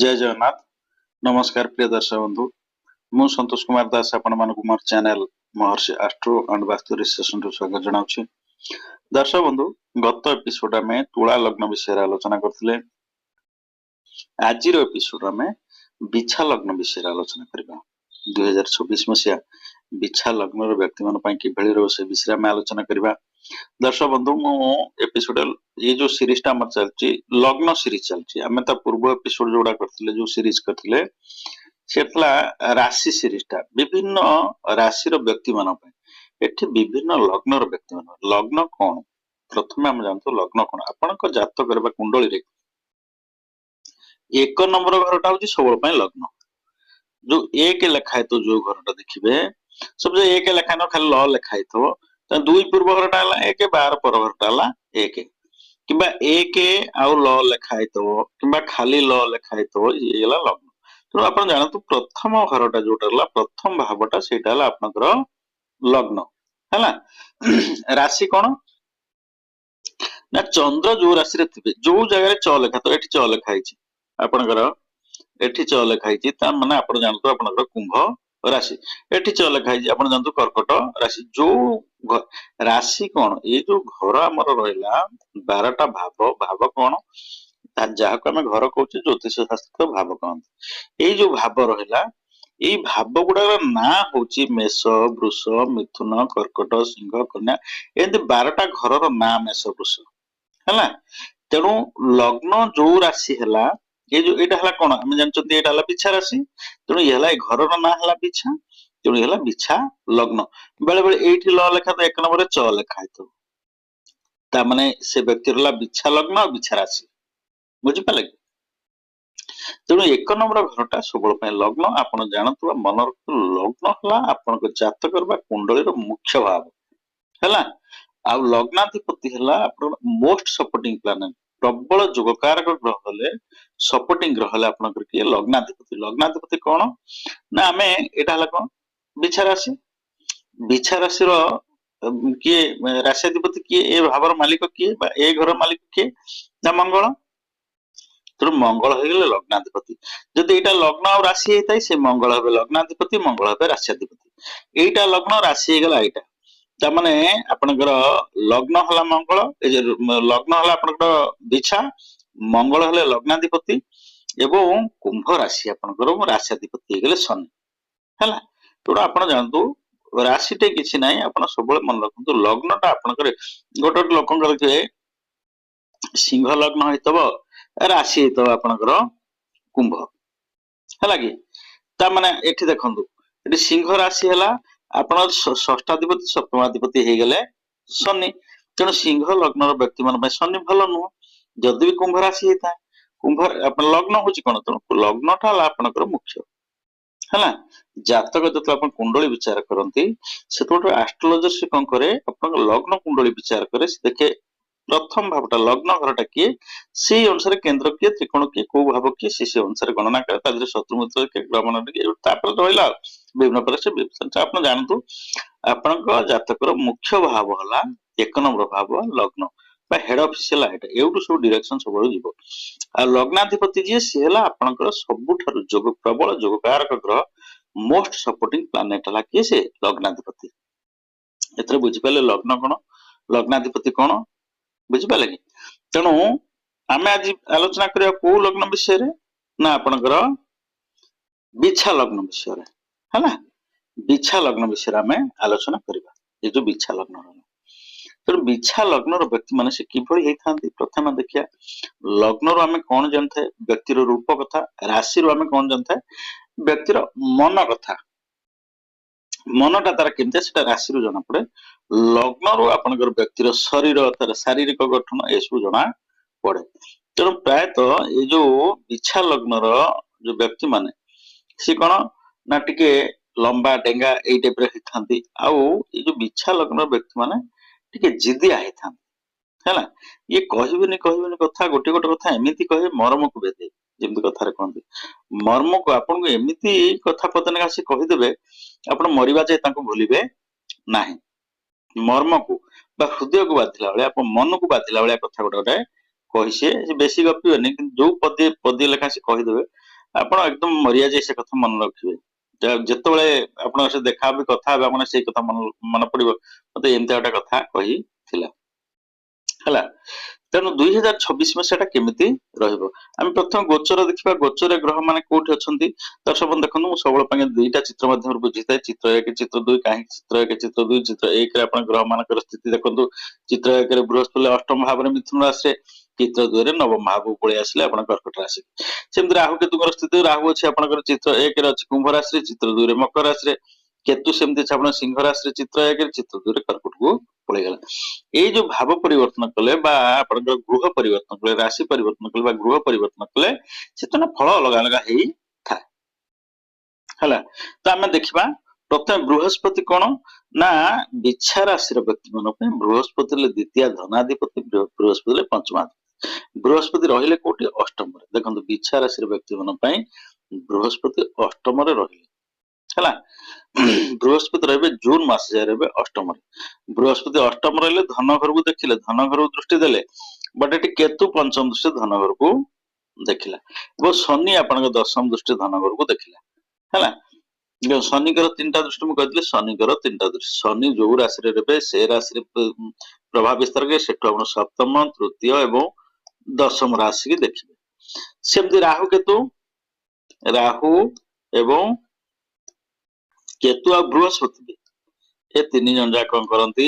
जय जगन्नाथ। नमस्कार प्रिय दर्शक बंधु, मु संतोष कुमार दास आपण मानक मोर channel Maharshi astro and vastu research रु स्वागत जनाउछि। दर्शक बंधु, गत एपिसोड में तुला लग्न विषय रे आलोचना करथिले। आज रो एपिसोड में बिछा लग्न विषय रे आलोचना करबा। 2026 मसिया बिछा लग्न रो व्यक्ति मन पई किभଳି रो से विषय में आलोचना करबा। दर्शक बंधु, मु एपिसोड ये जो सीरीज टा हमर चलची लग्न सीरीज चलची। हमें ता पूर्व एपिसोड जोड़ा करथिले जो सीरीज करथिले सेतला राशि सीरीज टा विभिन्न राशि रो व्यक्ति मन पई। एठी विभिन्न लग्न रो व्यक्ति मन लग्न कोन प्रथमे हम जानतो लग्न कोन आपन को जातक करबा कुंडली रे एक नंबर घरटा होची सबल पई लग्न। जो एक लेखाय तो जो घरटा देखिबे सब जे एक लेखाय न खाली ल लेखाय तो दुई पूर्व घरटा हला 1 12 पर घरटा हला 1 किबा 1 आउ ल लेखाय तो किबा खाली ल लेखाय तो ये हला लग्न। तो आपण जानतु प्रथम घरटा जोटा हला प्रथम भावटा सेटा हला आपनकर लग्न हला। राशि कोन ना चंद्र जो राशि रे थिबे जो जगह रे च लेखा तो एठी च लेखाय छि आपनकर एठी च लेखाय छि ता माने आपण जानतु आपनकर कुंभ राशि एठी च लेखाय छि आपण जानतु कर्कट राशि। जो राशि कोन ये जो घर हमर रहला 12टा भाव भाव कोन जहाँ को आम घर कहूँ ज्योतिष शास्त्र भाव कहते। ये जो भाव रहा ये भाव गुड़ा ना हूँ मेष वृष मिथुन कर्कट सिंह कन्या एमती 12टा घर ना मेष वृष है। तेणु लग्न जो राशि है ये जो यहाँ है कौन आम जानते यहाँ बिछा राशि। तेणु ये घर ना है बिछा तेणु ये बिछा लग्न। बेले बेले ये ल लेखा तो 1 नंबर च लेखा तो माने से व्यक्ति रहा बिछा लग्न और बिछा राशि बुझिपारे। तेणु 1 नंबर घरटा सबल लग्न आपण जानतु मन लग्न है आपण जातक कुंडली मुख्य भाव है। आ लग्नाधिपति है मोस्ट सपोर्टिंग प्लानेट प्रबल जोगकारक ग्रह हेले सपोर्टिंग ग्रह हेले आपनकर किए लग्नाधिपति। लग्नाधिपति कौन ना आमे एटा हला कौन बिछा राशि। बिछा राशि रो किए राशिधिपति किए ए भावर मालिक किए बा ए घर मालिक किए ना मंगल। तो मंगल हो गले लग्नाधिपति। जदि एटा लग्न और राशि हेतै से मंगल हेबे लग्नाधिपति मंगल हेबे राशिधिपति। एटा लग्न राशि हे गला एटा त माने आपनकर लग्न हला मंगल लग्न हला आपनकर बिछा मंगल हले लग्नाधिपति एवं कुंभ राशि आपनकर राशिधिपति हे गले शनि हला। तो आपण जानतु राशिटे किछि नाही आपण सबले मन रखंतु लग्नटा आपनकर गोटे लोकंकर के सिंह लग्न होइतबो राशि हेतबो आपनकर कुंभ हला कि ता माने एठी देखंतु एठी सिंह राशि हला आपण षष्ठाधिपति सप्तमाधिपति हे गले शनि। तेणु सिंह लग्न व्यक्ति मन शनि भल नुह। जदि भी कुंभ राशि हेता कुंभ लग्न हूँ कौन तेणु लग्नटा आपनकर मुख्य है। जातक जो आप कुंडली विचार करती से एस्ट्रोलोजर से कौन करे लग्न कुंडली विचार करे देखे प्रथम भावटा लग्न घरटा किए से अनुसार केन्द्र किए त्रिकोण किए कौ भाव किए से अनुसार गणना करे शत्रु मित्र ग्रहण रहा विभिन्न प्रकार आप जानतु आपण जातक मुख्य भाव है 1 नंबर भाव लग्न हेड ऑफिस एवं सब डायरेक्शन सब जीव। आ लग्नाधिपति जी सी है आपंकर सबुठ जोग प्रबल जोगकारक ग्रह मोस्ट सपोर्टिंग प्लानेट है किए से लग्नाधिपति। एथरे बुझिपारे लग्न कौन लग्नाधिपति कौन बुझिपारे कि। तेणु आम आज आलोचना करिया को लग्न विषय रे ना आपनकर बिछा लग्न विषय है ना। बिछा लग्न विषय आम आलोचना करिबा। ये जो बिछा लग्न तेणु बिछा लग्न व्यक्ति मान से किभଳି होइथांती प्रथम देखिया लग्न रो आम कौन जानते व्यक्तिर रूप कथा राशि रो आम कौन जानते व्यक्तिर मन कथा मनटा तार केमते सेटा राशि रो जना पड़े। लग्न रो आपनकर व्यक्तिर शरीर तार शारीरिक गठन ए सब जना पड़े। तेणु प्रायतः ये जो बिछा लग्न रो जो व्यक्ति माने सी कौन ना टिके लंबा डेंगा ए टाइप रे होइथांती। आउ ये जो बिछा लग्न व्यक्ति माने टिके जिदिया होइथांती है। ये कहबेनी कथा गोटे गोटे कथा एमती कहे मर्म को बेदे जमी कथार कहते मर्म को आपन को एमती कथा पदने आसी कहीदेवे आपण मरिबा जाए भूलिबे नाही। मर्म को हृदय को बाधिला भाया मन को बाधिला भाया कथा गोटे गोटे कही सी बेसी गपिबेनी जो पदे पदे लेखा से कहीदेवे ଆପଣ एकदम मरिया जाए से कथा मन रखिए ଯେତେବେଳେ ଆପଣଙ୍କ ସହିତ ଦେଖା ହେବେ କଥା ହେବେ ଆପଣ ସେଇ କଥା ମନେ ପଡିବ ମତେ ଏମିତି ଗୋଟେ କଥା କହିଥିଲା ହେଲା। ତେଣୁ 2026 ମସିହାଟା କେମିତି ରହିବ ଆମେ ପ୍ରଥମେ ଗୋଚର ଦେଖିବା ଗୋଚର ଗ୍ରହ ମାନେ କୋଉଠି ଅଛନ୍ତି ଦର୍ଶକ ବନ୍ଧୁ ଦେଖନ୍ତୁ ମୁଁ ସବୁବେଳେ ପାଇଁ ଦୁଇଟା ଚିତ୍ର ମାଧ୍ୟମରେ ବୁଝିଥାଏ ଚିତ୍ର 1 ଚିତ୍ର 2 କାହିଁକି ଚିତ୍ର 1 ଚିତ୍ର 2 ଚିତ୍ର 1 ରେ ଆପଣ ଗ୍ରହ ମାନଙ୍କର ସ୍ଥିତି ଦେଖନ୍ତୁ ଚିତ୍ର 1 ରେ ବୃହସ୍ପତି ଅଷ୍ଟମ ଭାବରେ ମିଥୁନ ରାଶିରେ ଚିତ୍ର 2 ରେ ନବମ ଭାବକୁ ପଳେଇ ଆସିଲେ ଆପଣ କର୍କଟ ରାଶି ସେମିତି ରାହୁ କେତୁଙ୍କର ସ୍ଥିତି ରାହୁ ଅଛି ଆପଣଙ୍କର ଚିତ୍ର 1 ରେ ଅଛି କୁମ୍ଭ ରାଶିରେ ଚିତ୍ର 2 ରେ ମକର ରାଶିରେ କେତୁ ସେମିତି ଅଛି ଆପଣ ସିଂହ ରାଶିରେ ଚିତ୍ର 1 ରେ ଚିତ୍ର 2 ରେ କର୍କଟକୁ ପଳେଇଗଲା ଏଇ ଯୋଉ ଭାବ ପରିବର୍ତ୍ତନ କଲେ ବା ଆପଣଙ୍କର ଗୃହ ପରିବର୍ତ୍ତନ କଲେ ରାଶି ପରିବର୍ତ୍ତନ କଲେ ବା ଗୃହ ପରିବର୍ତ୍ତନ କଲେ ସେତେବେଳେ ଫଳ ଅଲଗା ଅଲଗା ହେଇଥାଏ ହେଲା। ତ ଆମେ ଦେଖିବା ପ୍ରଥମେ ବୃହସ୍ପତି କଣ ନା ବିଛା ରାଶିର ବ୍ୟକ୍ତି ମାନଙ୍କ ପାଇଁ ବୃହସ୍ପତି ହେଲେ ଦ୍ୱିତୀୟ ଧନାଧିପତି ବୃହସ୍ପତି ହେଲେ ପଞ୍ଚମାଧିପତି ବୃହସ୍ପତି ରହିଲେ କୋଉଠି ଅଷ୍ଟମରେ ଦେଖନ୍ତୁ ବିଛା ରାଶିର ବ୍ୟକ୍ତି ମାନଙ୍କ ପାଇଁ ବୃହସ୍ପତି ଅଷ୍ଟମରେ ରହିଲେ ହେଲା ବୃହସ୍ପତି ରହିବେ ଜୁନ ମାସ ଯାଏ ରହିବେ ଅଷ୍ଟମରେ ବୃହସ୍ପତି ଅଷ୍ଟମ ରହିଲେ ଧନ ଘରକୁ ଦେଖିଲେ ଧନ ଘରକୁ ଦୃଷ୍ଟି ଦେଲେ ବଟ ଏଠି କେତୁ ପଞ୍ଚମ ଦୃଷ୍ଟି ଧନ ଘରକୁ ଦେଖିଲା ଏବଂ ଶନି ଆପଣଙ୍କ ଦଶମ ଦୃଷ୍ଟି ଧନ ଘରକୁ ଦେଖିଲା ହେଲା ଶନିଙ୍କର 3ଟା ଦୃଷ୍ଟି ମୁଁ କହିଥିଲି ଶନିଙ୍କର 3ଟା ଦୃଷ୍ଟି ଶନି ଯୋଉ ରାଶିରେ ରହିବେ ସେ ରାଶିରେ ପ୍ରଭାବ ବିସ୍ତାର କରିବେ ସେଠୁ ଆପଣ ସପ୍ତମ ତୃତୀୟ ଏବଂ ଦଶମ ରାଶିକି ଦେଖିବେ ସେମିତି ରାହୁ ଏବଂ କେତୁ ଆଉ ବୃହସ୍ପତି ଏ 3 ଜଣ ଯାକ କଣ କରନ୍ତି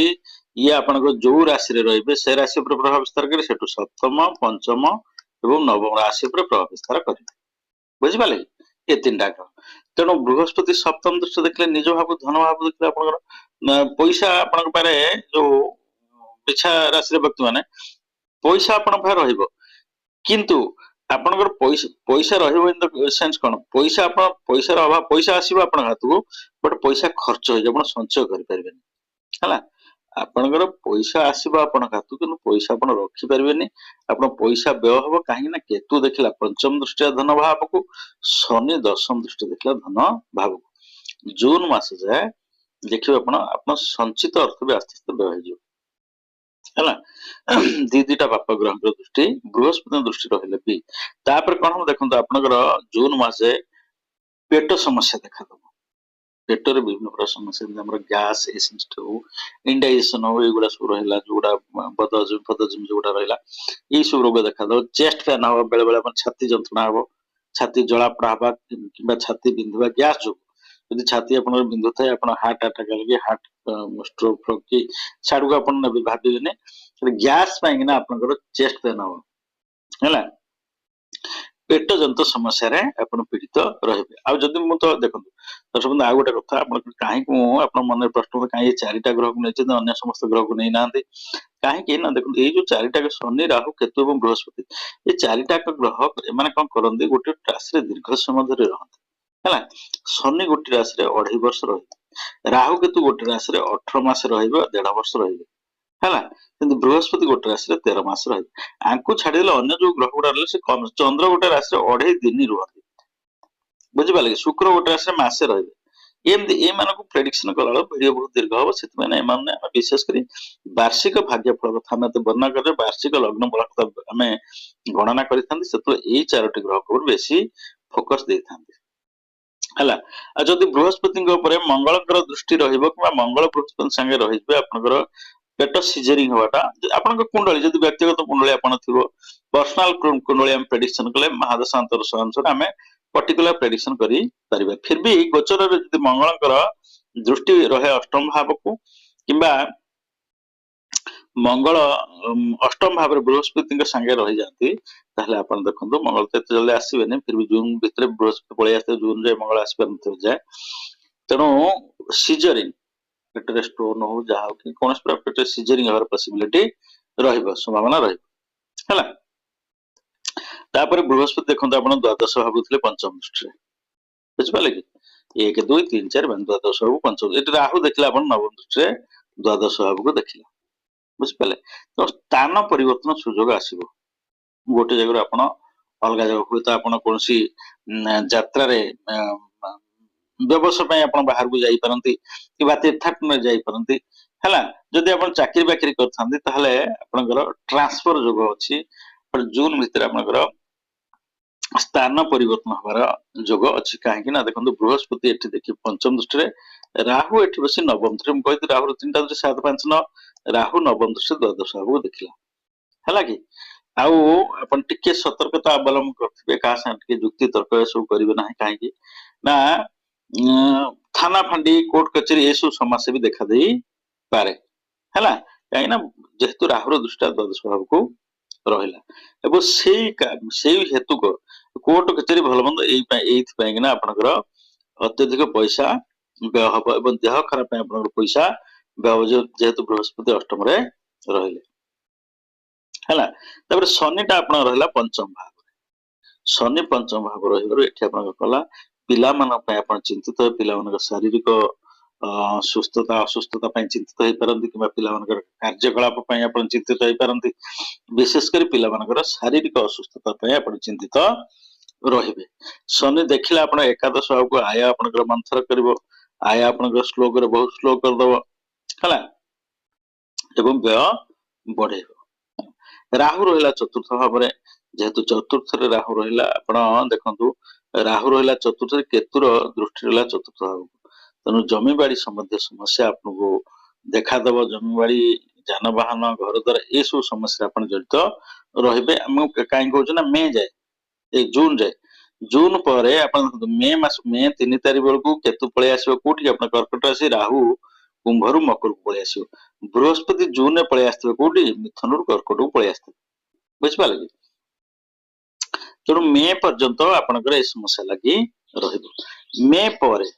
ଇଏ ଆପଣଙ୍କ ଯୋଉ ରାଶିରେ ରହିବେ ସେ ରାଶି ଉପରେ ପ୍ରଭାବ ବିସ୍ତାର କରିବେ ସେଠୁ ସପ୍ତମ ପଞ୍ଚମ ଏବଂ ନବମ ରାଶି ଉପରେ ପ୍ରଭାବ ବିସ୍ତାର କରିବେ ବୁଝିପାରିଲେ ଏ 3ଟା ଗ୍ରହ ତେଣୁ ବୃହସ୍ପତି ସପ୍ତମ ଦୃଷ୍ଟି ଦେଖିଲେ ନିଜ ଭାବ ଧନ ଭାବ ଦେଖିଲେ ଆପଣଙ୍କର ପଇସା ଆପଣଙ୍କ ପାଖରେ ଯୋଉ ବିଛା ରାଶିର ବ୍ୟକ୍ତି ମାନେ ପଇସା ଆପଣଙ୍କ ପାଖରେ ରହିବ କିନ୍ତୁ ଆପଣଙ୍କର ପଇସା ରହିବ ଇନ ଦ ସେନ୍ସ କଣ ପଇସା ଆପଣ ପଇସାର ଅଭାବ ପଇସା ଆସିବ ଆପଣଙ୍କ ହାତକୁ ବଟ ପଇସା ଖର୍ଚ୍ଚ ହେଇଯିବ ଆପଣ ସଞ୍ଚୟ କରିପାରିବେନି ହେଲା ଆପଣଙ୍କର ପଇସା ଆସିବ ଆପଣଙ୍କ ହାତକୁ କିନ୍ତୁ ପଇସା ଆପଣ ରଖିପାରିବେନି ଆପଣ ପଇସା ବ୍ୟୟ ହବ କାହିଁକି ନା କେତୁ ଦେଖିଲା ପଞ୍ଚମ ଦୃଷ୍ଟିଆ ଧନ ଭାବକୁ ଶନି ଦଶମ ଦୃଷ୍ଟି ଦେଖିଲା ଧନ ଭାବକୁ ଜୁନ ମାସ ଯାଏ ଦେଖିବେ ଆପଣ ସଞ୍ଚିତ ଅର୍ଥ ବି ଆସ୍ତେ ଆସ୍ତେ ବ୍ୟୟ ହେଇଯିବ ହେଲା ଦିଟା ବାପ ଗ୍ରହଙ୍କର ଦୃଷ୍ଟି ବୃହସ୍ପତି ଦୃଷ୍ଟି ରହିଲେ ବି ତାପରେ କଣ ହବ ଦେଖନ୍ତୁ ଆପଣଙ୍କର ଜୁନ ମାସେ ପେଟ ସମସ୍ୟା ଦେଖାଦବ ପେଟରେ ବିଭିନ୍ନ ପ୍ରକାର ସମସ୍ୟା ଯେମିତି ଆମର ଗ୍ୟାସ ଏସିଡିଟି ହଉ ଇଣ୍ଡାଇଜେସନ ହଉ ଏଇଗୁଡା ସବୁ ରହିଲା ଯୋଉଗୁଡା ବଦହଜମ ଯୋଉଗୁଡା ରହିଲା ଏଇ ସବୁ ରୋଗ ଦେଖାଦବ ଚେଷ୍ଟ ଫ୍ୟାନ ହବ ବେଳେ ବେଳେ ଆମର ଛାତି ଯନ୍ତ୍ରଣା ହବ ଛାତି ଜଳାପୋଡା ହବା କିମ୍ବା ଛାତି ବିନ୍ଧିବା ଗ୍ୟାସ ଯୋଗୁ ଯଦି ଛାତି ଆପଣଙ୍କର ବିନ୍ଧୁଥାଏ ଆପଣ ହାର୍ଟ ଆଟାକ ଲାଗି ହାର୍ଟ ଷ୍ଟ୍ରୋକ ଫ୍ରୋକ କି ଛାଡକୁ ଆପଣ ନେବେ ଭାବିବେନି ଗ୍ୟାସ ପାଇଁକିନା ଆପଣଙ୍କର ଚେଷ୍ଟ ପେନ୍ ହବ ହେଲା ପେଟ ଜନିତ ସମସ୍ୟାରେ ଆପଣ ପୀଡିତ ରହିବେ ଆଉ ଯଦି ମୁଁ ତ ଦେଖନ୍ତୁ ଦର୍ଶକ ଆଉ ଗୋଟେ କଥା ଆପଣ କାହିଁକି ମୁଁ ଆପଣ ମନରେ ପ୍ରଶ୍ନ କାହିଁକି 4ଟା ଗ୍ରହକୁ ନେଇଛନ୍ତି ଅନ୍ୟ ସମସ୍ତ ଗ୍ରହକୁ ନେଇନାହାନ୍ତି କାହିଁକି ନା ଦେଖନ୍ତୁ ଏଇ ଯୋଉ 4ଟା ଶନି ରାହୁ କେତୁ ଏବଂ ବୃହସ୍ପତି ଏ 4ଟାକ ଗ୍ରହ ଏମାନେ କଣ କରନ୍ତି ଗୋଟେ ରାଶିରେ ଦୀର୍ଘ ସମୟ ଧରି ରହନ୍ତି ହେଲା ଶନି ଗୋଟେ ରାଶିରେ 2.5 ବର୍ଷ ରହିବେ ରାହୁ କେତୁ ଗୋଟେ ରାଶିରେ 18 ମାସ ରହିବେ 1.5 ବର୍ଷ ରହିବେ ହେଲା କିନ୍ତୁ ବୃହସ୍ପତି ଗୋଟେ ରାଶିରେ 13 ମାସ ରହିବେ ଆଙ୍କୁ ଛାଡିଦେଲେ ଅନ୍ୟ ଯୋଉ ଗ୍ରହ ଗୁଡା ରହିଲେ ସେ ଚନ୍ଦ୍ର ଗୋଟେ ରାଶିରେ 2.5 ଦିନ ରୁହନ୍ତି ବୁଝିପାରିଲେ କି ଶୁକ୍ର ଗୋଟେ ରାଶିରେ ମାସେ ରହିବେ ଏମିତି ଏମାନଙ୍କୁ ପ୍ରେଡିକ୍ସନ କଲାବେଳକୁ ଭିଡିଓ ବହୁତ ଦୀର୍ଘ ହବ ସେଥିପାଇଁ ଏମାନେ ଆମେ ବିଶେଷ କରି ବାର୍ଷିକ ଭାଗ୍ୟ ଫଳ କଥା ଆମେ ବର୍ଣ୍ଣନା କରିଲେ ବାର୍ଷିକ ଲଗ୍ନ ଫଳ କଥା ଆମେ ଗଣନା କରିଥାନ୍ତି ସେତେବେଳେ ଏଇ 4ଟି ଗ୍ରହ ଉପରେ ବେଶୀ ଫୋକସ ଦେଇଥାନ୍ତି ହେଲା ଆଉ ଯଦି ବୃହସ୍ପତିଙ୍କ ଉପରେ ମଙ୍ଗଳଙ୍କର ଦୃଷ୍ଟି ରହିବ କିମ୍ବା ମଙ୍ଗଳ ବୃହସ୍ପତି ସାଙ୍ଗେ ରହିଯିବେ ଆପଣଙ୍କର ପେଟ ସିଜରିଂ ହବାଟା ଆପଣଙ୍କ କୁଣ୍ଡଳୀ ଯଦି ବ୍ୟକ୍ତିଗତ କୁଣ୍ଡଳୀ ଆପଣ ଥିବ ପର୍ସନାଲ କୁଣ୍ଡଳୀ ଆମେ ପ୍ରେଡିକ୍ସନ କଲେ ମହାଦଶାନ୍ତର ଅନୁସାରେ ଆମେ पर्टिकुलर प्रेडिक्शन करी परिबा फिर भी गोचରରେ ଯଦି ମଙ୍ଗଳଙ୍କର ଦୃଷ୍ଟି ରହେ ଅଷ୍ଟମ ଭାବକୁ କିମ୍ବା ମଙ୍ଗଳ ଅଷ୍ଟମ ଭାବରେ ବୃହସ୍ପତିଙ୍କ ସାଙ୍ଗେ ରହିଯାନ୍ତି ତାହେଲେ ଆପଣ ଦେଖନ୍ତୁ ମଙ୍ଗଳ ତ ଏତେ ଜଲ୍ଦି ଆସିବେନି ଫିର ବି ଜୁନ ଭିତରେ ବୃହସ୍ପତି ପଳେଇ ଆସିବେ ଜୁନ ରେ ମଙ୍ଗଳ ଆସିପାରୁନଥିବ ଯାଏ ତେଣୁ ସିଜରିଂ ପେଟରେ ଷ୍ଟୋନ ହଉ ଯାହା ହଉ କି କୌଣସି ପ୍ରକାର ପେଟରେ ସିଜରିଂ ହେବାର ପସିବିଲିଟି ରହିବ ସମ୍ଭାବନା ରହିବ ହେଲା ତାପରେ ବୃହସ୍ପତି ଦେଖନ୍ତୁ ଆପଣ ଦ୍ୱାଦଶ ଭାବୁଥିଲେ ପଞ୍ଚମ ଦୃଷ୍ଟିରେ ବୁଝିପାରିଲେ କି 1 2 3 4 ଦ୍ୱାଦଶ ଭାବୁ ପଞ୍ଚମ ଏଠି ରାହୁ ଦେଖିଲା ଆପଣ ନବମ ଦୃଷ୍ଟିରେ ଦ୍ୱାଦଶ ଭାବକୁ ଦେଖିଲା ବୁଝିପାରିଲେ ତ ସ୍ଥାନ ପରିବର୍ତ୍ତନ ସୁଯୋଗ ଆସିବ ଗୋଟେ ଜାଗାରୁ ଆପଣ ଅଲଗା ଜାଗା ହୁଏତ ଆପଣ କୌଣସି ଯାତ୍ରାରେ ବ୍ୟବସାୟ ପାଇଁ ଆପଣ ବାହାରକୁ ଯାଇପାରନ୍ତି କିମ୍ବା ତୀର୍ଥାଟନରେ ଯାଇପାରନ୍ତି ହେଲା ଯଦି ଆପଣ ଚାକିରି ବାକିରି କରିଥାନ୍ତି ତାହେଲେ ଆପଣଙ୍କର ଟ୍ରାନ୍ସଫର ଯୋଗ ଅଛି ଜୁନ ଭିତରେ ଆପଣଙ୍କର ସ୍ଥାନ ପରିବର୍ତ୍ତନ ହବାର ଯୋଗ ଅଛି। କାହିଁକି ନା ଦେଖନ୍ତୁ ବୃହସ୍ପତି ଏଠି ଦେଖି ପଞ୍ଚମ ଦୃଷ୍ଟିରେ, ରାହୁ ଏଠି ବସି ନବମ ଦୃଷ୍ଟିରେ। ମୁଁ କହିଥିଲି ରାହୁର 3ଟା ଦୃଷ୍ଟି 7, 5, 9, ରାହୁ ନବମ ଦୃଷ୍ଟିରେ ଦ୍ୱାଦଶ ଭାବକୁ ଦେଖିଲା। ହେଲା କି? ଆଉ ଆପଣ ଟିକେ ସତର୍କତା ଅବଲମ୍ବନ କରିଥିବେ, କାହା ସାଙ୍ଗେ ଟିକେ ଯୁକ୍ତି ତର୍କ ଏସବୁ କରିବେ ନାହିଁ। କାହିଁକି ନା ଥାନା ଫାଣ୍ଡି, କୋର୍ଟ କଚେରୀ ଏସବୁ ସମସ୍ୟା ବି ଦେଖା ଦେଇପାରେ। ହେଲା, କାହିଁକି ନା ଯେହେତୁ ରାହୁର ଦୃଷ୍ଟିଟା ଦ୍ୱାଦଶ ଭାବକୁ ରହିଲା, ଏବଂ ସେଇ ହେତୁକ କୋର୍ଟ କଚେରୀ ଭଲ ମନ୍ଦ ଏଇଥିପାଇଁ କିନା ଆପଣଙ୍କର ଅତ୍ୟଧିକ ପଇସା ବ୍ୟୟ ହବ, ଏବଂ ଦେହ ଖରାପ ପାଇଁ ଆପଣଙ୍କର ପଇସା ବ୍ୟୟ ହବ, ଯେହେତୁ ବୃହସ୍ପତି ଅଷ୍ଟମରେ ରହିଲେ। ହେଲା, ତାପରେ ଶନିଟା ଆପଣଙ୍କର ରହିଲା ପଞ୍ଚମ ଭାବରେ। ଶନି ପଞ୍ଚମ ଭାବ ରହିବାରୁ ଏଠି ଆପଣଙ୍କର କଲା ପିଲାମାନଙ୍କ ପାଇଁ ଆପଣ ଚିନ୍ତିତ ହେବେ। ପିଲାମାନଙ୍କ ଶାରୀରିକ ସୁସ୍ଥତା ଅସୁସ୍ଥତା ପାଇଁ ଚିନ୍ତିତ ହେଇପାରନ୍ତି, କିମ୍ବା ପିଲାମାନଙ୍କର କାର୍ଯ୍ୟକଳାପ ପାଇଁ ଆପଣ ଚିନ୍ତିତ ହେଇପାରନ୍ତି। ବିଶେଷ କରି ପିଲାମାନଙ୍କର ଶାରୀରିକ ଅସୁସ୍ଥତା ପାଇଁ ଆପଣ ଚିନ୍ତିତ ରହିବେ। ଶନି ଦେଖିଲେ ଆପଣ ଏକାଦଶ ଭାବକୁ, ଆୟ ଆପଣଙ୍କର ମନ୍ଥର କରିବ, ଆୟ ଆପଣଙ୍କର ସ୍ଲୋ করে, ବହୁତ ସ୍ଲୋ କରିଦବ। ହେଲା, ଏବଂ ବ୍ୟୟ ବଢେଇବ। ରାହୁ ରହିଲା ଚତୁର୍ଥ ଭାବରେ, ଯେହେତୁ ଚତୁର୍ଥରେ ରାହୁ ରହିଲା, ଆପଣ ଦେଖନ୍ତୁ ରାହୁ ରହିଲା ଚତୁର୍ଥରେ, କେତୁର ଦୃଷ୍ଟି ରହିଲା ଚତୁର୍ଥ ଭାବକୁ। ତେଣୁ ଜମିବାଡି ସମ୍ବନ୍ଧୀୟ ସମସ୍ୟା ଆପଣଙ୍କୁ ଦେଖାଦେବ। ଜମିବାଡି, ଯାନବାହନ, ଘର ଦ୍ୱାର ଏସବୁ ସମସ୍ୟାରେ ଆପଣ ଜଡିତ ରହିବେ। ମୁଁ କାହିଁକି କହୁଛୁ ନା ମେ ଯାଏ, ଏଇ ଜୁନ ଯାଏ। ଜୁନ ପରେ ଆପଣ ଦେଖନ୍ତୁ ମେ 3 ତାରିଖ ବେଳକୁ କେତୁ ପଳେଇ ଆସିବ କୋଉଠି, ଆପଣ କର୍କଟ ରାଶି, ରାହୁ କୁମ୍ଭରୁ ମକରକୁ ପଳେଇ ଆସିବ। ବୃହସ୍ପତି ଜୁନରେ ପଳେଇ ଆସିଥିବ କୋଉଠି, ମିଥୁନରୁ କର୍କଟକୁ ପଳେଇ ଆସିଥିବ। ବୁଝିପାରିଲେ କି? ତେଣୁ ମେ ପର୍ଯ୍ୟନ୍ତ ଆପଣଙ୍କର ଏ ସମସ୍ୟା ଲାଗି ରହିବ। ମେ ପରେ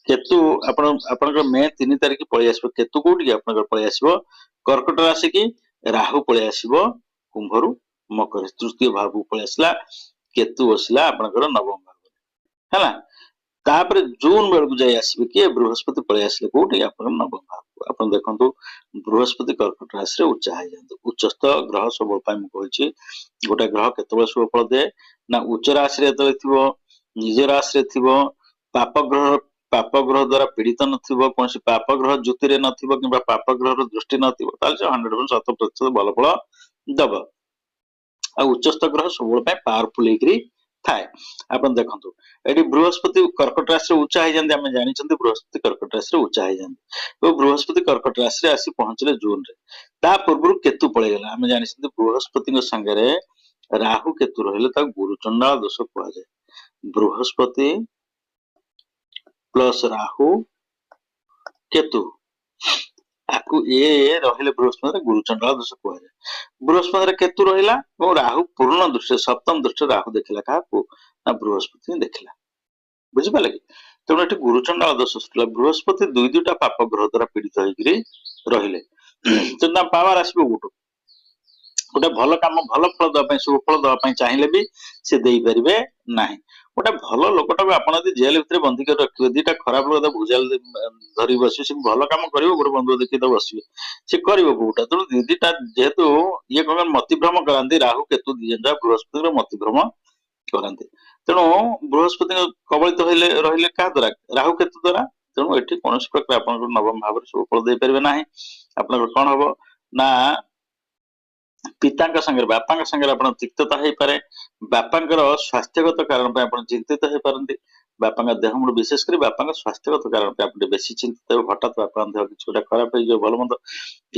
କେତୁ ଆପଣଙ୍କର ମେ 3 ତାରିଖ ପଳେଇ ଆସିବ। କେତୁ କୋଉଠି ଆପଣଙ୍କର ପଳେଇ ଆସିବ କର୍କଟ ରାଶି କି, ରାହୁ ପଳେଇ ଆସିବ କୁମ୍ଭରୁ ମକର, ତୃତୀୟ ଭାବକୁ ପଳେଇ ଆସିଲା। କେତୁ ବସିଲା ଆପଣଙ୍କର ନବମ ଭାବରେ। ହେଲା, ତାପରେ ଜୁନ ବେଳକୁ ଯାଇ ଆସିବେ କିଏ, ବୃହସ୍ପତି ପଳେଇ ଆସିଲେ କୋଉଠି, ଆପଣଙ୍କର ନବମ ଭାବକୁ। ଆପଣ ଦେଖନ୍ତୁ ବୃହସ୍ପତି କର୍କଟ ରାଶିରେ ଉଚ୍ଚା ହେଇଯାଆନ୍ତୁ। ଉଚ୍ଚସ୍ଥ ଗ୍ରହ ସବୁବେଳେ ପାଇଁ ମୁଁ କହିଛି, ଗୋଟେ ଗ୍ରହ କେତେବେଳେ ଶୁଭ ଫଳ ଦିଏ ନା ଉଚ୍ଚ ରାଶିରେ ଯେତେବେଳେ ଥିବ, ନିଜ ରାଶିରେ ଥିବ, ପାପ ଗ୍ରହ ଦ୍ଵାରା ପୀଡିତ ନଥିବ, କୌଣସି ପାପ ଗ୍ରହ ଜ୍ୟୋତିରେ ନଥିବ, କିମ୍ବା ପାପ ଗ୍ରହର ଦୃଷ୍ଟି ନଥିବ, ତାହେଲେ ସେ 100% 100% ଭଲ ଫଳ ଦବ। ଆଉ ଉଚ୍ଚସ୍ଥ ଗ୍ରହ ସବୁବେଳେ ପାଇଁ ପାୱାରଫୁଲ ହେଇକରି ଥାଏ। ଆପଣ ଦେଖନ୍ତୁ ଏଠି ବୃହସ୍ପତି କର୍କଟ ରାଶିରେ ଉଚ୍ଚା ହେଇଯାନ୍ତି। ଆମେ ଜାଣିଛନ୍ତି ବୃହସ୍ପତି କର୍କଟ ରାଶିରେ ଉଚ୍ଚା ହେଇଯାନ୍ତି, ଏବଂ ବୃହସ୍ପତି କର୍କଟ ରାଶିରେ ଆସି ପହଞ୍ଚିଲେ ଜୁନରେ। ତା ପୂର୍ବରୁ କେତୁ ପଳେଇଗଲା। ଆମେ ଜାଣିଛନ୍ତି ବୃହସ୍ପତିଙ୍କ ସାଙ୍ଗରେ ରାହୁ କେତୁ ରହିଲେ ତାକୁ ଗୁରୁଚଣ୍ଡାଳ ଦୋଷ କୁହାଯାଏ। ବୃହସ୍ପତି ପ୍ଲସ ରାହୁ କେତୁ, ଆକୁ ରହିଲେ ବୃହସ୍ପତିରେ ଗୁରୁଚଣ୍ଡାଳ ଦୋଷ କୁହାଯାଏ। ବୃହସ୍ପତିରେ କେତୁ ରହିଲା, ଏବଂ ରାହୁ ପୂର୍ଣ୍ଣ ଦୃଷ୍ଟିରେ, ସପ୍ତମ ଦୃଷ୍ଟିରେ ରାହୁ ଦେଖିଲା କାହାକୁ, ନା ବୃହସ୍ପତି ଦେଖିଲା। ବୁଝିପାରିଲେ କି? ତେଣୁ ଏଠି ଗୁରୁଚଣ୍ଡାଳ ଦୋଷ ସୃଷ୍ଟି। ବୃହସ୍ପତି ଦୁଇଟା ପାପ ଗ୍ରହ ଦ୍ୱାରା ପୀଡିତ ହେଇକରି ରହିଲେ, ତେଣୁ ତା ପାୱାର ଆସିବ କୋଉଠୁ? ଗୋଟେ ଭଲ କାମ, ଭଲ ଫଳ ଦେବା ପାଇଁ, ଶୁଭ ଫଳ ଦେବା ପାଇଁ ଚାହିଁଲେ ବି ସେ ଦେଇପାରିବେ ନାହିଁ। ଗୋଟେ ଭଲ ଲୋକଟାକୁ ଆପଣ ଯଦି ଜେଲ ଭିତରେ ବନ୍ଦୀ କରି ରଖିବେ, ଦିଟା ଖରାପ ଲୋକ ତାକୁ ଭୁଜାଲ ଧରି ବସିବେ, ସେ ଭଲ କାମ କରିବ, ଗୋଟେ ବନ୍ଧୁ ଦେଖି ତ ବସିବେ, ସେ କରିବ କୋଉଟା? ତେଣୁ ଦିଟା ଯେହେତୁ ଇଏ କଣ ମତିଭ୍ରମ କରାନ୍ତି, ରାହୁ କେତୁ ଦି ଜଣ ବୃହସ୍ପତିର ମତିଭ୍ରମ କରାନ୍ତି। ତେଣୁ ବୃହସ୍ପତି କବଳିତ ରହିଲେ କାହା ଦ୍ୱାରା, ରାହୁ କେତୁ ଦ୍ୱାରା। ତେଣୁ ଏଠି କୌଣସି ପ୍ରକାର ଆପଣଙ୍କର ନବମ ଭାବରେ ସବୁ ଫଳ ଦେଇପାରିବେ ନାହିଁ। ଆପଣଙ୍କର କଣ ହବ ନା ପିତାଙ୍କ ସାଙ୍ଗରେ, ବାପାଙ୍କ ସାଙ୍ଗରେ ଆପଣ ତିକ୍ତତା ହେଇପାରେ। ବାପାଙ୍କର ସ୍ୱାସ୍ଥ୍ୟଗତ କାରଣ ପାଇଁ ଆପଣ ଚିନ୍ତିତ ହେଇପାରନ୍ତି। ବାପାଙ୍କ ଦେହ ମୁଣ୍ଡ, ବିଶେଷ କରି ବାପାଙ୍କ ସ୍ୱାସ୍ଥ୍ୟଗତ କାରଣ ପାଇଁ ଆପଣ ବେଶୀ ଚିନ୍ତିତ ହେବେ। ହଠାତ୍ ବାପାଙ୍କ ଦେହ କିଛି ଗୋଟେ ଖରାପ ହେଇଯିବ, ଭଲ ମନ୍ଦ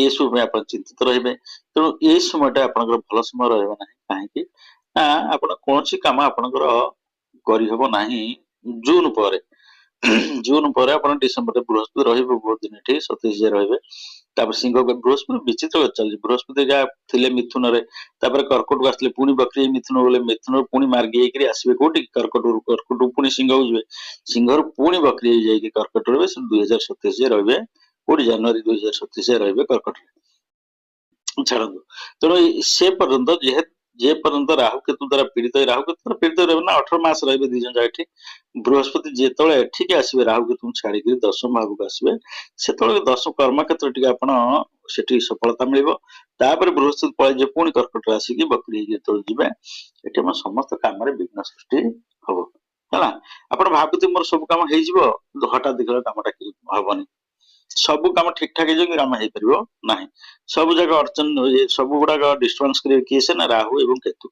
ଏସବୁ ପାଇଁ ଆପଣ ଚିନ୍ତିତ ରହିବେ। ତେଣୁ ଏଇ ସମୟଟା ଆପଣଙ୍କର ଭଲ ସମୟ ରହିବ ନାହିଁ। କାହିଁକି ନା ଆପଣ କୌଣସି କାମ ଆପଣଙ୍କର କରିହବ ନାହିଁ ଜୁନ ପରେ। ଜୁନ ପରେ ଆପଣ ଡିସେମ୍ବରରେ ବୃହସ୍ପତି ରହିବେ ବହୁତ ଦିନ, ଏଠି 27 ରହିବେ। ତାପରେ ସିଂହ, ବୃହସ୍ପତି ବିଚିତ୍ର ଚାଲିଛି। ବୃହସ୍ପତି ଯାହା ଥିଲେ ମିଥୁନରେ, ତାପରେ କର୍କଟକୁ ଆସିଲେ, ପୁଣି ବକ୍ରି ମିଥୁନ ଗଲେ, ମିଥୁନରୁ ପୁଣି ମାର୍ଗୀ ହେଇକରି ଆସିବେ କୋଉଠି, କର୍କଟରୁ ପୁଣି ସିଂହକୁ ଯିବେ, ସିଂହରୁ ପୁଣି ବକ୍ରି ହେଇଯାଇକି କର୍କଟ ରହିବେ। 2027 ରହିବେ କୋଉଠି, ଜାନୁଆରୀ 2027 ରହିବେ କର୍କଟରେ। ଛାଡନ୍ତୁ, ତେଣୁ ସେ ପର୍ଯ୍ୟନ୍ତ ଯେ ପର୍ଯ୍ୟନ୍ତ ରାହୁ କେତୁ ଦ୍ୱାରା ପୀଡିତ, ରାହୁ କେତୁ ଦ୍ୱାରା ପୀଡିତ ରହିବେ ନା 18 ମାସ ରହିବେ ଦି ଜଣ ଯାକ ଏଠି। ବୃହସ୍ପତି ଯେତେବେଳେ ଏଠିକି ଆସିବେ, ରାହୁ କେତୁଙ୍କୁ ଛାଡିକିରି ଦଶମ ଭାବକୁ ଆସିବେ, ସେତେବେଳେ ଦଶମ କର୍ମକ୍ଷେତ୍ର ଟିକେ ଆପଣ ସେଠି ସଫଳତା ମିଳିବ। ତାପରେ ବୃହସ୍ପତି ପଳେଇଯିବେ ପୁଣି କର୍କଟରେ ଆସିକି ବକ୍ରି ହେଇକି ଯେତେବେଳେ ଯିବେ, ଏଠି ଆମ ସମସ୍ତ କାମରେ ବିଘ୍ନ ସୃଷ୍ଟି ହବ। ହେଲା, ଆପଣ ଭାବୁଥିବେ ମୋର ସବୁ କାମ ହେଇଯିବ, କିନ୍ତୁ ହଠାତ୍ ଦେଖିଲା କାମଟା କିଛି ହବନି। ସବୁ କାମ ଠିକ ଠାକ ହେଇଯିବ କି କାମ ହେଇପାରିବ ନାହିଁ। ସବୁ ଜାଗା ଅର୍ଚନ ସବୁ ଗୁଡାକ ଡିଷ୍ଟର୍ବାନ୍ସ କରିବେ କିଏ ସେ ନା ରାହୁ ଏବଂ କେତୁ।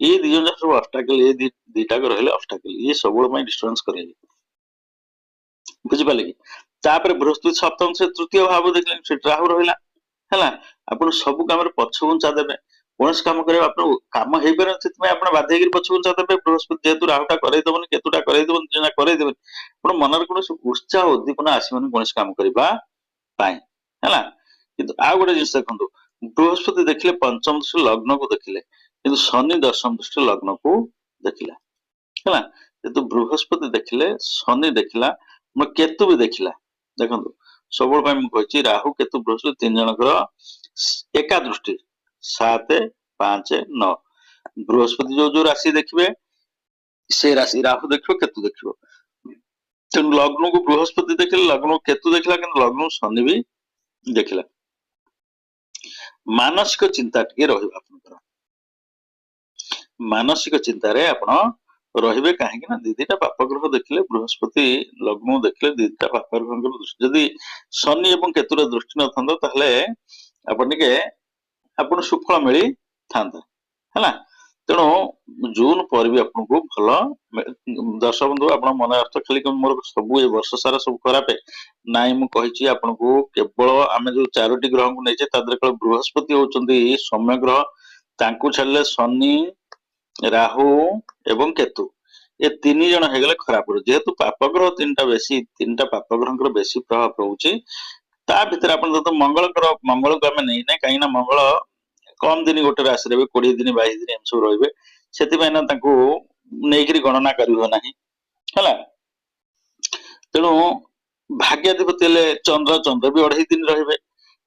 ଏ ଦି ଜଣ ସବୁ ଅବଷ୍ଟାକଲ, ଏ ଦିଟାକ ରହିଲେ ଅବଷ୍ଟାକଲ, ଇଏ ସବୁବେଳେ ପାଇଁ ଡିଷ୍ଟର୍ବାନ୍ସ କରେଇବେ। ବୁଝିପାରିଲେ କି? ତାପରେ ବୃହସ୍ପତି ସପ୍ତମ ସେ ତୃତୀୟ ଭାବ ଦେଖିଲେ ସେଠି ରାହୁ ରହିଲା ହେଲା। ଆପଣ ସବୁ କାମରେ ପଛଘୁଞ୍ଚା ଦେବେ, କୌଣସି କାମ କରିବା ଆପଣ କାମ ହେଇପାରେ, ସେଥିପାଇଁ ଆପଣ ବାଧ୍ୟ ହେଇକି ପଛଘୁଞ୍ଚା ଦେବେ। ବୃହସ୍ପତି ଯେହେତୁ ରାହୁଟା କରେଇଦବନି, କେତୁଟା କରେଇଦବନି, କରେଇଦେବନି, ଆପଣ ମନରେ କୌଣସି ଉତ୍ସାହ ଉଦ୍ଦୀପନା ଆସିବନି କୌଣସି କାମ କରିବା ପାଇଁ ହେଲା। କିନ୍ତୁ ଆଉ ଗୋଟେ ଜିନିଷ ଦେଖନ୍ତୁ, ବୃହସ୍ପତି ଦେଖିଲେ ପଞ୍ଚମ ଦୃଷ୍ଟି ଲଗ୍ନକୁ ଦେଖିଲେ, କିନ୍ତୁ ଶନି ଦଶମ ଦୃଷ୍ଟି ଲଗ୍ନକୁ ଦେଖିଲା ହେଲା। ଯେହେତୁ ବୃହସ୍ପତି ଦେଖିଲେ, ଶନି ଦେଖିଲା, କେତୁ ବି ଦେଖିଲା। ଦେଖନ୍ତୁ ସବୁବେଳେ ପାଇଁ ମୁଁ କହିଛି ରାହୁ କେତୁ ବୃହସ୍ପତି ତିନି ଜଣଙ୍କର ଏକା ଦୃଷ୍ଟି 7, 5, 9। ବୃହସ୍ପତି ଯୋଉ ଯୋଉ ରାଶି ଦେଖିବେ ସେ ରାଶି ରାହୁ ଦେଖିବ, କେତୁ ଦେଖିବ। ତେଣୁ ଲଗ୍ନକୁ ବୃହସ୍ପତି ଦେଖିଲେ, ଲଗ୍ନକୁ କେତୁ ଦେଖିଲା, କିନ୍ତୁ ଲଗ୍ନକୁ ଶନି ବି ଦେଖିଲା। ମାନସିକ ଚିନ୍ତା ଟିକେ ରହିବ ଆପଣଙ୍କର, ମାନସିକ ଚିନ୍ତାରେ ଆପଣ ରହିବେ। କାହିଁକି ନା ଦିଟା ପାପ ଗ୍ରହ ଦେଖିଲେ, ବୃହସ୍ପତି ଲଗ୍ନକୁ ଦେଖିଲେ ଦିଟା ପାପ ଗ୍ରହଙ୍କର ଦୃଷ୍ଟି, ଯଦି ଶନି ଏବଂ କେତୁର ଦୃଷ୍ଟି ନଥାନ୍ତା ତାହେଲେ ଆପଣ ଟିକେ ଆପଣ ସୁଫଳ ମିଳିଥାନ୍ତା ହେଲା। ତେଣୁ ଜୁନ ପରେ ବି ଆପଣଙ୍କୁ ଭଲ ଦର୍ଶକ ବନ୍ଧୁ, ଆପଣ ମନେ ଆସୁଥିବ ଖାଲି ମୋର ସବୁ ଏ ବର୍ଷ ସାରା ସବୁ ଖରାପ, ନାଇଁ ମୁଁ କହିଛି ଆପଣଙ୍କୁ କେବଳ ଆମେ ଯୋଉ 4ଟି ଗ୍ରହଙ୍କୁ ନେଇଛେ ତା ଦେହରେ କେବଳ ବୃହସ୍ପତି ହଉଛନ୍ତି ସୌମ୍ୟ ଗ୍ରହ, ତାଙ୍କୁ ଛାଡିଲେ ଶନି, ରାହୁ ଏବଂ କେତୁ ଏ 3 ଜଣ ହେଇଗଲେ ଖରାପ। ଯେହେତୁ ପାପ ଗ୍ରହ ତିନିଟା ପାପ ଗ୍ରହଙ୍କର ବେଶୀ ପ୍ରଭାବ ରହୁଛି। ତା ଭିତରେ ଆପଣ ଯଦି ମଙ୍ଗଳକୁ ଆମେ ନେଇନେ, କାହିଁକି ନା ମଙ୍ଗଳ କମ ଦିନ ଗୋଟେ ରାଶିରେ ବି 20 ଦିନ 22 ଦିନ ଏମିତି ସବୁ ରହିବେ, ସେଥିପାଇଁ ନା ତାଙ୍କୁ ନେଇକରି ଗଣନା କରିବ ନାହିଁ ହେଲା। ତେଣୁ ଭାଗ୍ୟାଧିପତି ହେଲେ ଚନ୍ଦ୍ର ବି 2.5 ଦିନ ରହିବେ।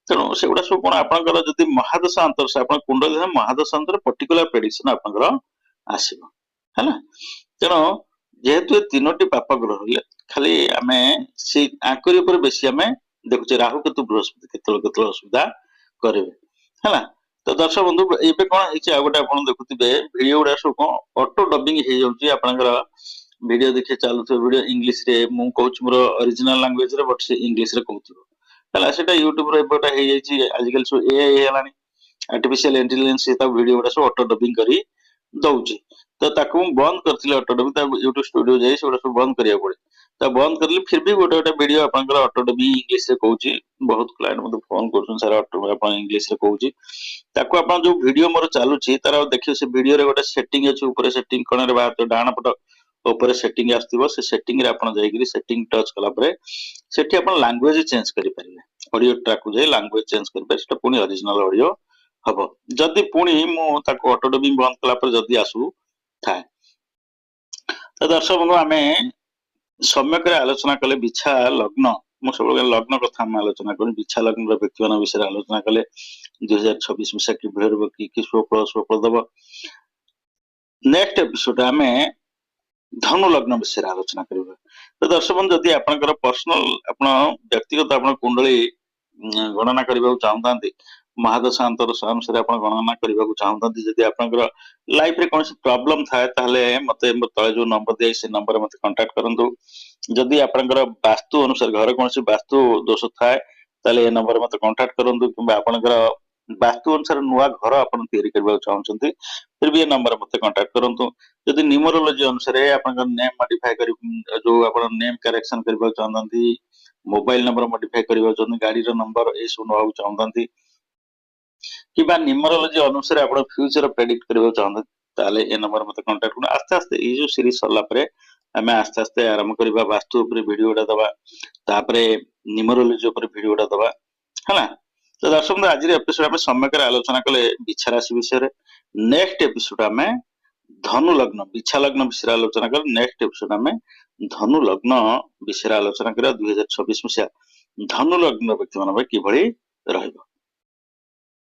ତେଣୁ ସେଗୁଡା ସବୁ କଣ ଆପଣଙ୍କର ଯଦି ମହାଦଶା ଅନ୍ତର ଆପଣ କୁଣ୍ଡଳୀ ମହାଦଶା ଅନ୍ତର ପର୍ଟିକୁଲାର ପ୍ରେଡିକ୍ସନ ଆପଣଙ୍କର ଆସିବ ହେଲା। ତେଣୁ ଯେହେତୁ ଏ 3ଟି ପାପ ଗ୍ରହ ରହିଲେ, ଖାଲି ଆମେ ସେଇ ଆଙ୍କରି ଉପରେ ବେଶୀ ଆମେ ଦେଖୁଛେ, ରାହୁ କେତୁ ବୃହସ୍ପତି କେତେବେଳେ ଅସୁବିଧା କରିବେ ହେଲା। ତ ଦର୍ଶକ ବନ୍ଧୁ ଏବେ କଣ ହେଇଛି, ଆଉ ଗୋଟେ ଆପଣ ଦେଖୁଥିବେ ଭିଡିଓ ଗୁଡା ସବୁ କଣ ଅଟୋ ଡବିଂ ହେଇଯାଉଛି। ଆପଣଙ୍କର ଭିଡିଓ ଦେଖି ଚାଲୁଥିବ, ଭିଡିଓ ଇଂଲିଶ ରେ, ମୁଁ କହୁଛି ମୋର ଅରିଜିନାଲ ଲାଙ୍ଗୁଏଜ ରେ, ବଟ୍ ସେ ଇଂଲିଶ ରେ କହୁଥିବ ହେଲା। ସେଟା ୟୁଟ୍ୟୁବ ରେ ଏବେଟା ହେଇଯାଇଛି, ଆଜିକାଲି ସବୁ AI ହେଇଗଲାଣି, ଆର୍ଟିଫିସିଆଲ ଇଣ୍ଟେଲିଜେନ୍ସ, ତା ଭିଡିଓ ଗୁଡା ସବୁ ଅଟୋ ଡବିଂ କରି ଦଉଛି। ତ ତାକୁ ମୁଁ ବନ୍ଦ କରିଥିଲି ଅଟୋ ଡବିଂ, ତା ୟୁଟ୍ୟୁବ ଷ୍ଟୁଡିଓ ଯାଇ ସେଗୁଡା ସବୁ ବନ୍ଦ କରିବାକୁ ପଡେ। ତା ବନ୍ଦ କରିଲି, ଫିର ବି ଗୋଟେ ଭିଡିଓ ଆପଣଙ୍କର ଅଟୋ ଡବିଂ ଇଂଲିଶ ରେ କହୁଛି। ବହୁତ କ୍ଲାଏଣ୍ଟ ମତେ ଫୋନ କରୁଛନ୍ତି, ସାର୍ ଆପଣ ଇଂଲିଶ ରେ କହୁଛି। ତାକୁ ଆପଣ ଯୋଉ ଭିଡିଓ ମୋର ଚାଲୁଛି ତାର ଦେଖିବେ, ସେ ଭିଡିଓରେ ଗୋଟେ ସେଟିଂ ଅଛି, ଉପରେ ସେଟିଂ କୋଣରେ ବାହାରୁଥିବ ଡାହାଣ ପଟ ଉପରେ ସେଟିଂ ଆସିଥିବ। ସେ ସେଟିଂ ରେ ଆପଣ ଯାଇକିରି ସେଟିଂ ଟଚ୍ କଲା ପରେ ସେଠି ଆପଣ ଲାଙ୍ଗୁଏଜ ଚେଞ୍ଜ କରିପାରିବେ। ଅଡିଓ ଟ୍ରାକ୍ ଯାଇ ଲାଙ୍ଗୁଏଜ ଚେଞ୍ଜ କରିପାରିବେ, ସେଟା ପୁଣି ଅରିଜିନାଲ ଅଡିଓ ହବ। ଯଦି ପୁଣି ମୁଁ ତାକୁ ଅଟୋ ଡବିଂ ବନ୍ଦ କଲା ପରେ ଯଦି ଆସୁଥାଏ, ତ ଦର୍ଶକ ବନ୍ଧୁ ଆମେ ସମ୍ୟକରେ ଆଲୋଚନା କଲେ ବିଛା ଲଗ୍ନ, ମୁଁ ସବୁବେଳେ ଲଗ୍ନ କଥା ଆମେ ଆଲୋଚନା କରୁ, ବିଛା ଲଗ୍ନର ବ୍ୟକ୍ତିମାନଙ୍କ ବିଷୟରେ ଆଲୋଚନା କଲେ 2026 ମସିହା କିଭଳି ରହିବ, କି ସୁଫଳ ଦବ। ନେକ୍ସଟ ଏପିସୋଡ ଆମେ ଧନୁ ଲଗ୍ନ ବିଷୟରେ ଆଲୋଚନା କରିବା। ତ ଦର୍ଶକ ବନ୍ଧୁ, ଯଦି ଆପଣଙ୍କର ପର୍ସନାଲ ଆପଣ ବ୍ୟକ୍ତିଗତ ଆପଣ କୁଣ୍ଡଳୀ ଗଣନା କରିବାକୁ ଚାହୁଁଥାନ୍ତି, ମହାଦଶା ଅନ୍ତର୍ଦଶା ଅନୁସାରେ ଆପଣ ଗଣନା କରିବାକୁ ଚାହୁଁଥାନ୍ତି, ଯଦି ଆପଣଙ୍କର ଲାଇଫ ରେ କୌଣସି ପ୍ରୋବ୍ଲେମ ଥାଏ, ତାହେଲେ ମତେ ତଳେ ଯୋଉ ନମ୍ବର ଦିଆଯାଇଛି ସେ ନମ୍ବରରେ ମତେ କଣ୍ଟାକ୍ଟ କରନ୍ତୁ। ଯଦି ଆପଣଙ୍କର ବାସ୍ତୁ ଅନୁସାରେ ଘରେ କୌଣସି ବାସ୍ତୁ ଦୋଷ ଥାଏ, ତାହେଲେ ଏ ନମ୍ବରରେ ମତେ କଣ୍ଟାକ୍ଟ କରନ୍ତୁ। କିମ୍ବା ଆପଣଙ୍କର ବାସ୍ତୁ ଅନୁସାରେ ନୂଆ ଘର ଆପଣ ତିଆରି କରିବାକୁ ଚାହୁଁଛନ୍ତି, ଫିର ବି ଏ ନମ୍ବରରେ ମତେ କଣ୍ଟାକ୍ଟ କରନ୍ତୁ। ଯଦି ନ୍ୟୁମରୋଲୋଜି ଅନୁସାରେ ଆପଣଙ୍କର ନେମ୍ ମଡିଫାଏ କରି, ଯୋଉ ଆପଣ ନେମ୍ କରେକ୍ସନ କରିବାକୁ ଚାହୁଁଛନ୍ତି, ମୋବାଇଲ ନମ୍ବର ମଡିଫାଏ କରିବାକୁ ଚାହୁଁଛନ୍ତି, ଗାଡିର ନମ୍ବର ଏସବୁ ନେବାକୁ ଚାହୁଁଛନ୍ତି, କିମ୍ବା ନ୍ୟୁମରୋଲୋଜି ଅନୁସାରେ ଆପଣ ଫ୍ୟୁଚର ପ୍ରେଡିକ୍ଟ କରିବାକୁ ଚାହୁଁଛନ୍ତି, ତାହେଲେ ଏ ନମ୍ବର ମତେ କଣ୍ଟାକ୍ଟ କରନ୍ତୁ। ଆସ୍ତେ ଆସ୍ତେ ଏଇ ଯୋଉ ସିରିଜ ସରିଲା ପରେ ଆମେ ଆସ୍ତେ ଆସ୍ତେ ଆରମ୍ଭ କରିବା ବାସ୍ତୁ ଉପରେ ଭିଡିଓ ଗୁଡା ଦବା, ତାପରେ ନ୍ୟୁମରୋଲୋଜି ଉପରେ ଭିଡିଓ ଗୁଡା ଦବା ହେଲା। ତ ଦର୍ଶକ ବନ୍ଧୁ, ଆଜିର ଏପିସୋଡ ଆମେ ସମ୍ୟକରେ ଆଲୋଚନା କଲେ ବିଛା ରାଶି ବିଷୟରେ। ନେକ୍ସଟ ଏପିସୋଡ ଆମେ ଧନୁ ଲଗ୍ନ, ବିଛା ଲଗ୍ନ ବିଷୟରେ ଆଲୋଚନା କଲେ। ନେକ୍ସଟ ଏପିସୋଡ ଆମେ ଧନୁ ଲଗ୍ନ ବିଷୟରେ ଆଲୋଚନା କରିବା। 2026 ମସିହା ଧନୁ ଲଗ୍ନ ବ୍ୟକ୍ତି ମାନଙ୍କ ପାଇଁ କିଭଳି ରହିବ।